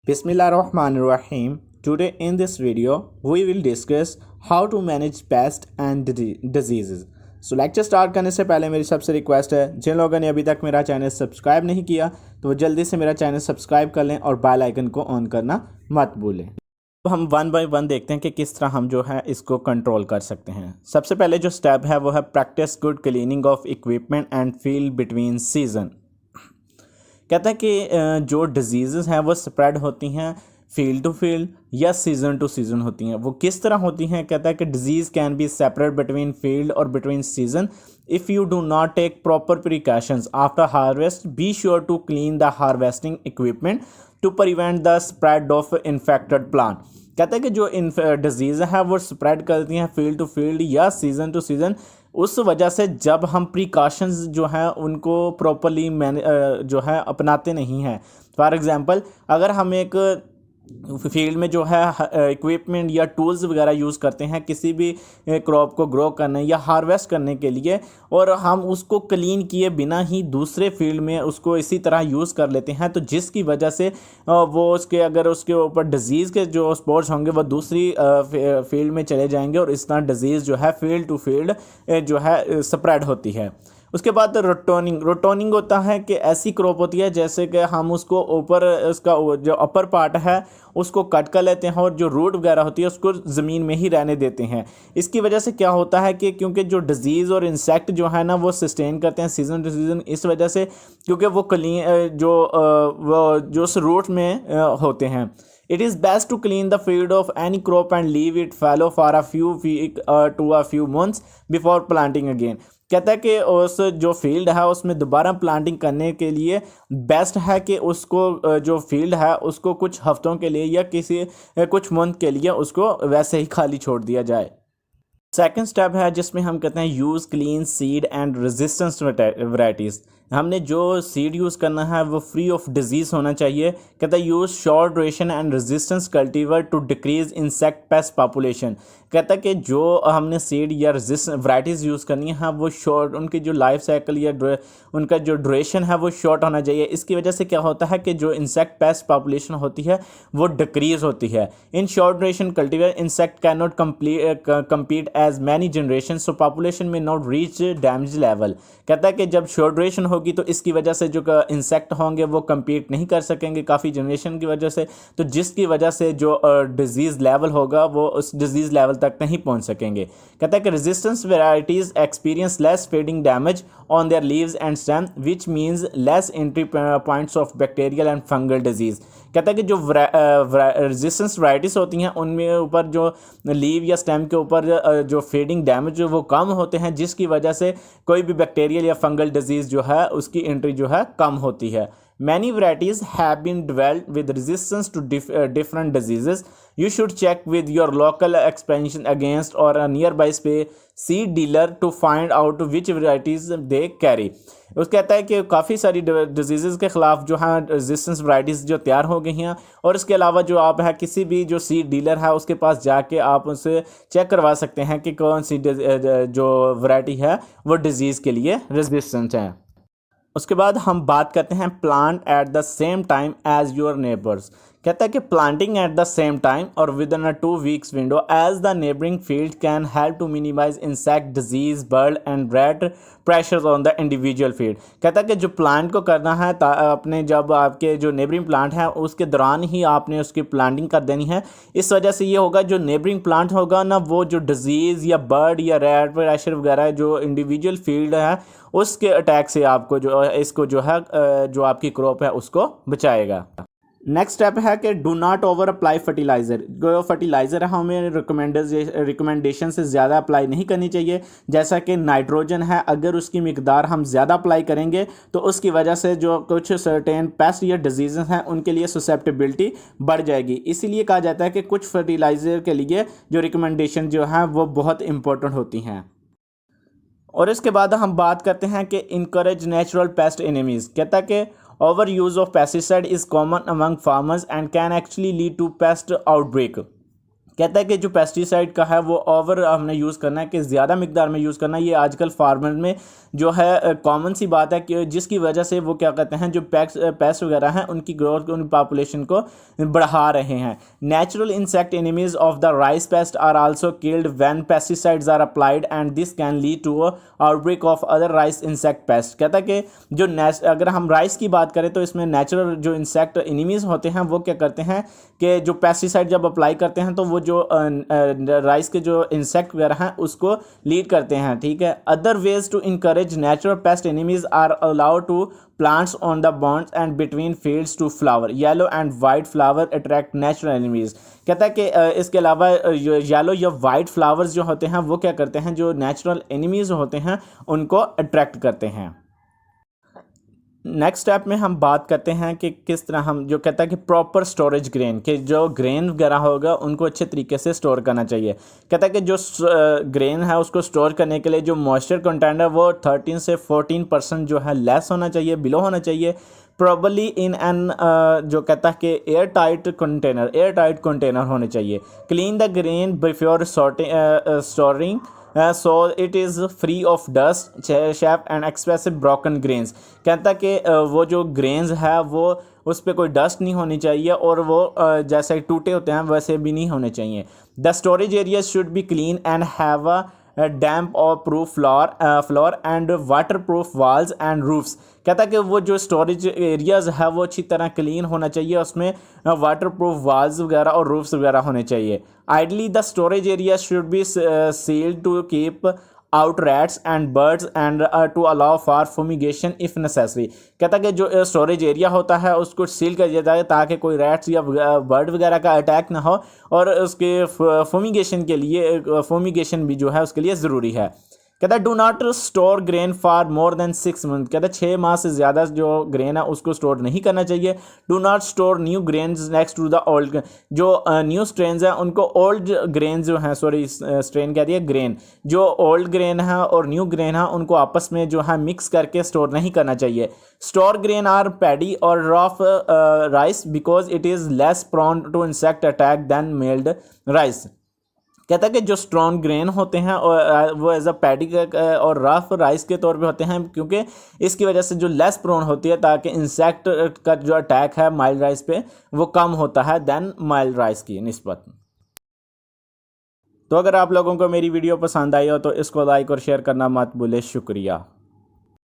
Bismillahirrahmanirrahim. Today in this video we will discuss how to manage pests and diseases. So lecture start करने से पहले मेरी सबसे request है, जिन लोगों ने अभी तक मेरा चैनल सब्सक्राइब नहीं किया तो वो जल्दी से मेरा चैनल सब्सक्राइब कर लें और बेल आइकन को ऑन करना मत भूलें। तो हम वन बाय वन देखते हैं कि किस तरह हम जो है इसको कंट्रोल कर सकते हैं। सबसे पहले जो स्टेप है वो है practice good cleaning of equipment and field between season. कहता है कि जो डिजीज़ हैं वो स्प्रेड होती हैं फील्ड टू फील्ड या सीज़न टू सीज़न होती हैं। वो किस तरह होती हैं? कहता है कि disease can be separate between field और between season if you do not take proper precautions after harvest. Be sure to clean the harvesting equipment to prevent the spread of infected plant. कहता है कि जो disease है वो spread करती हैं field to field या सीज़न टू सीज़न, उस वजह से जब हम प्रिकॉशंस जो हैं उनको प्रॉपरली जो है अपनाते नहीं हैं। फॉर एग्ज़ाम्पल, अगर हम एक फील्ड में जो है इक्विपमेंट या टूल्स वगैरह यूज़ करते हैं किसी भी क्रॉप को ग्रो करने या हार्वेस्ट करने के लिए, और हम उसको क्लीन किए बिना ही दूसरे फील्ड में उसको इसी तरह यूज़ कर लेते हैं, तो जिसकी वजह से वो उसके अगर उसके ऊपर डिजीज़ के जो स्पॉट्स होंगे वो दूसरी फील्ड में चले जाएंगे और इस तरह डिजीज़ जो है फील्ड टू फील्ड जो है स्प्रेड होती है। उसके बाद रोटोनिंग होता है कि ऐसी क्रॉप होती है जैसे कि हम उसको ऊपर उसका जो अपर पार्ट है उसको कट कर लेते हैं और जो रूट वगैरह होती है उसको ज़मीन में ही रहने देते हैं। इसकी वजह से क्या होता है कि क्योंकि जो डिजीज़ और इंसेक्ट जो है ना वो सस्टेन करते हैं सीजन टू सीजन, इस वजह से क्योंकि वो क्लीन जो उस रूट में होते हैं। It is best to clean the field of any crop and leave it fallow for a few weeks to a few months before planting again। कहता है कि उस जो फील्ड है उसमें दोबारा प्लांटिंग करने के लिए बेस्ट है कि उसको जो फील्ड है उसको कुछ हफ्तों के लिए या कुछ मंथ के लिए उसको वैसे ही खाली छोड़ दिया जाए। सेकंड स्टेप है जिसमें हम कहते हैं use clean seed and resistance varieties. हमने जो सीड यूज़ करना है वो फ्री ऑफ डिजीज़ होना चाहिए। कहता है use short duration and resistance cultivar to decrease insect pest population. कहता है कि जो हमने सीड या रेजिस्टेंस वैराइटीज़ यूज़ करनी है वो शॉर्ट, उनकी जो लाइफ साइकिल या उनका जो ड्यूरेशन है वो शॉर्ट होना चाहिए। इसकी वजह से क्या होता है कि जो इंसेक्ट पेस्ट पॉपुलेशन होती है वो डिक्रीज होती है। In short duration cultivar insect can not compete as many generations so population may not reach damage level। कहता है कि जब शॉर्ट ड्यूरेशन होगी तो इसकी वजह से जो इंसेक्ट होंगे वो compete नहीं कर सकेंगे काफ़ी जनरेशन की वजह से, तो जिसकी वजह से जो डिजीज़ लेवल होगा वो उस डिजीज़ लेवल तक नहीं पहुंच सकेंगे। कहता है कि resistance varieties experience less fading damage on their leaves and stem which means less entry points of bacterial and fungal disease. कहता है कि जो रेजिस्टेंस वैराइटीज़ होती हैं उनमें ऊपर जो लीव या स्टेम के ऊपर जो फेडिंग डैमेज वो कम होते हैं, जिसकी वजह से कोई भी बैक्टीरियल या फंगल डिजीज़ जो है उसकी एंट्री जो है कम होती है। Many varieties have been developed with resistance to different diseases. You should check with your local expansion against or a nearby seed dealer to find out which varieties they carry। उस कहता है कि काफ़ी सारी डिजीज़ के ख़िलाफ़ जो है रेजिस्टेंस वैराइटीज़ जो तैयार हो गई हैं, और इसके अलावा जो आप है किसी भी जो सीड डीलर है उसके पास जाके आप उनसे चेक करवा सकते हैं कि कौन सी जो वैरायटी है वो डिज़ीज़ के लिए रेजिस्टेंट है। उसके बाद हम बात करते हैं plant at the same time as your neighbours. कहता है कि planting at the same time और within a 2 weeks window as the neighbouring field can help to minimise insect disease bird and rat pressures on the individual field. कहता है कि जो plant को करना है अपने जब आपके जो नेबरिंग प्लांट है उसके दौरान ही आपने उसकी प्लांटिंग कर देनी है। इस वजह से ये होगा जो नेबरिंग प्लांट होगा ना वो जो डिजीज़ या बर्ड या रेट प्रेशर वगैरह जो इंडिविजुअल फील्ड है उसके अटैक से आपको जो इसको जो है जो आपकी क्रॉप है उसको बचाएगा। नेक्स्ट स्टेप है कि do not over apply fertiliser. जो फर्टिलाइज़र है हमें रिकमेंडेशन से ज़्यादा अप्लाई नहीं करनी चाहिए। जैसा कि नाइट्रोजन है, अगर उसकी मिकदार हम ज़्यादा अप्लाई करेंगे तो उसकी वजह से जो कुछ सर्टेन पेस्ट या डिजीज़ हैं उनके लिए ससेप्टेबिलिटी बढ़ जाएगी। इसीलिए कहा जाता है कि कुछ फर्टिलाइज़र के लिए जो रिकमेंडेशन जो है वो बहुत इंपॉर्टेंट होती हैं। और इसके बाद हम बात करते हैं कि इनकरेज नेचुरल पेस्ट एनिमीज़। कहता है कि over use of pesticide is common among farmers and can actually lead to pest outbreak. कहता है कि जो पेस्टिसाइड का है वो ओवर हमने यूज़ करना है, कि ज़्यादा मिकदार में यूज़ करना है। ये आजकल फार्मर में जो है कॉमन सी बात है कि जिसकी वजह से वो क्या कहते हैं, जो पेस्ट वगैरह हैं उनकी ग्रोथ, उन पॉपुलेशन को बढ़ा रहे हैं। Natural insect enemies of the rice pest are also killed when pesticides are applied and this can lead to outbreak of other rice insect pest. कहता है कि जो अगर हम राइस की बात करें तो इसमें नेचुरल जो इंसेक्ट एनिमीज होते हैं वो क्या करते हैं कि जो पेस्टिसाइड जब अप्लाई करते हैं तो वो जो राइस के जो इंसेक्ट वगैरह हैं उसको लीड करते हैं, ठीक है। Other ways to encourage natural pest enemies are allowed to plants on the bonds and between fields to flower. Yellow and white flower attract natural enemies. कहता है कि इसके अलावा येलो या वाइट फ्लावर्स जो होते हैं वो क्या करते हैं, जो नेचुरल एनिमीज होते हैं उनको अट्रैक्ट करते हैं। नेक्स्ट स्टेप में हम बात करते हैं कि किस तरह हम, जो कहता है कि प्रॉपर स्टोरेज ग्रेन, कि जो ग्रेन वगैरह होगा उनको अच्छे तरीके से स्टोर करना चाहिए। कहता है कि जो ग्रेन है उसको स्टोर करने के लिए जो मॉइस्चर कंटेंट है वो 13 से 14% जो है लेस होना चाहिए, बिलो होना चाहिए। प्रॉबली इन एन जो कहता है कि एयर टाइट कंटेनर होने चाहिए। Clean the grain before storing so it is free of dust shape and expressive broken grains. कहता कि वो जो ग्रेन्स है वो उस पर कोई डस्ट नहीं होनी चाहिए और वो जैसे टूटे होते हैं वैसे भी नहीं होने चाहिए। The storage area should be clean and have a damp और proof floor and waterproof walls and roofs. कहता है कि वो जो स्टोरेज एरियाज है वो अच्छी तरह क्लीन होना चाहिए, उसमें वाटर प्रूफ वाल्स वगैरह और रूफ्स वगैरह होने चाहिए। Ideally the storage area should be sealed to keep out rats and birds and to allow for fumigation if necessary. कहता है कि जो स्टोरेज एरिया होता है उसको सील कर दिया जाए ताकि कोई रैट्स या बर्ड वगैरह का अटैक ना हो, और उसके फुमिगेशन के लिए फुमिगेशन भी जो है उसके लिए ज़रूरी है। कहता है do not store grain for more than 6 month. कहता है 6 माह से ज़्यादा जो ग्रेन है उसको स्टोर नहीं करना चाहिए। Do not store new grains next to the old. जो न्यू स्ट्रेन्स हैं उनको ओल्ड ग्रेन जो हैं, सॉरी स्ट्रेन कह दिया ग्रेन, जो ओल्ड ग्रेन है और न्यू ग्रेन है उनको आपस में जो है मिक्स करके स्टोर नहीं करना चाहिए। स्टोर ग्रेन आर पैडी और rough rice because it is less prone to insect attack than milled rice. कहता है कि जो स्ट्रॉन्ग ग्रेन होते हैं और वो एज अ पैडी और रफ राइस के तौर पे होते हैं, क्योंकि इसकी वजह से जो लेस प्रोन होती है ताकि इंसेक्ट का जो अटैक है माइल्ड राइस पे वो कम होता है दैन माइल्ड राइस की निस्बत। तो अगर आप लोगों को मेरी वीडियो पसंद आई हो तो इसको लाइक और शेयर करना मत भूलें। शुक्रिया।